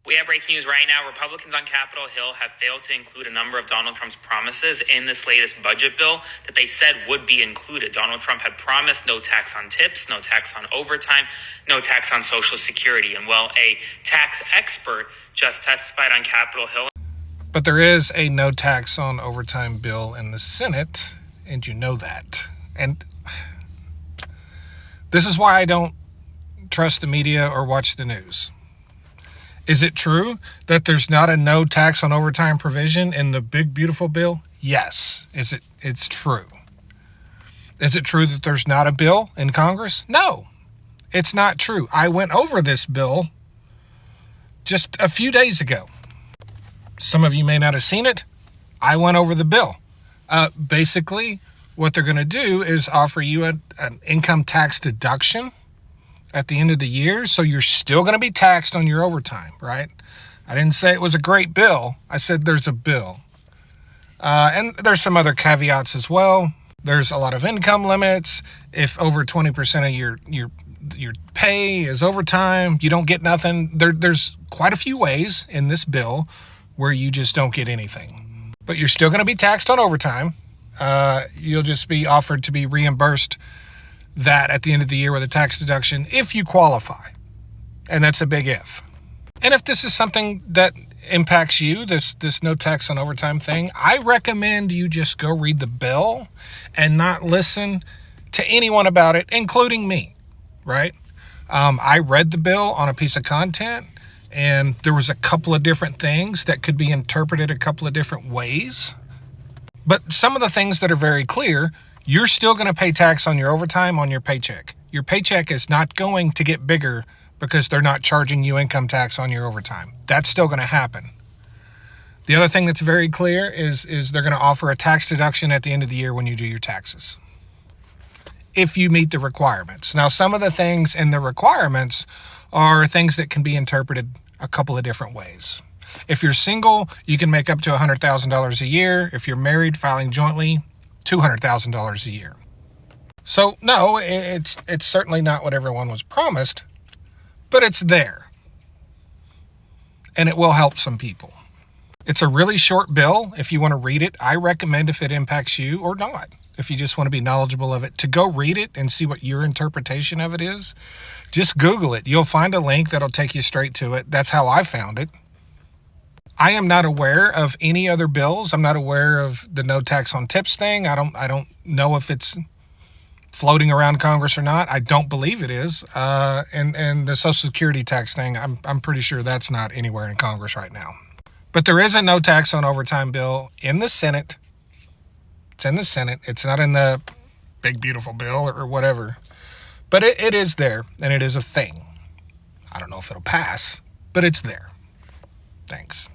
We have breaking news right now. Republicans on Capitol Hill have failed to include a number of Donald Trump's promises in this latest budget bill that they said would be included. Donald Trump had promised no tax on tips, no tax on overtime, no tax on Social Security. And well, a tax expert just testified on Capitol Hill. But there is a no tax on overtime bill in the Senate, and you know that. And this is why I don't trust the media or watch the news. Is it true that there's not a no tax on overtime provision in the big, beautiful bill? Yes. It's true. Is it true that there's not a bill in Congress? No, it's not true. I went over this bill just a few days ago. Some of you may not have seen it. I went over the bill. Basically, what they're going to do is offer you an income tax deduction at the end of the year, so you're still going to be taxed on your overtime, right? I didn't say it was a great bill. I said there's a bill. And there's some other caveats as well. There's a lot of income limits. If over 20% of your pay is overtime, you don't get nothing. There's quite a few ways in this bill where you just don't get anything. But you're still going to be taxed on overtime. You'll just be offered to be reimbursed that at the end of the year with a tax deduction if you qualify. And that's a big if. And if this is something that impacts you, this no tax on overtime thing, I recommend you just go read the bill and not listen to anyone about it, including me, right? I read the bill on a piece of content, and there was a couple of different things that could be interpreted a couple of different ways. But some of the things that are very clear, you're still going to pay tax on your overtime on your paycheck. Your paycheck is not going to get bigger because they're not charging you income tax on your overtime. That's still going to happen. The other thing that's very clear is they're going to offer a tax deduction at the end of the year when you do your taxes, if you meet the requirements. Now, some of the things in the requirements are things that can be interpreted a couple of different ways. If you're single, you can make up to $100,000 a year. If you're married, filing jointly, $200,000 a year. So no, it's certainly not what everyone was promised, but it's there. And it will help some people. It's a really short bill. If you want to read it, I recommend, if it impacts you or not, if you just want to be knowledgeable of it, to go read it and see what your interpretation of it is. Just Google it. You'll find a link that'll take you straight to it. That's how I found it. I am not aware of any other bills. I'm not aware of the no tax on tips thing. I don't know if it's floating around Congress or not. I don't believe it is. And the Social Security tax thing, I'm pretty sure that's not anywhere in Congress right now. But there is a no tax on overtime bill in the Senate. It's in the Senate. It's not in the big, beautiful bill or whatever. But it is there, and it is a thing. I don't know if it'll pass, but it's there. Thanks.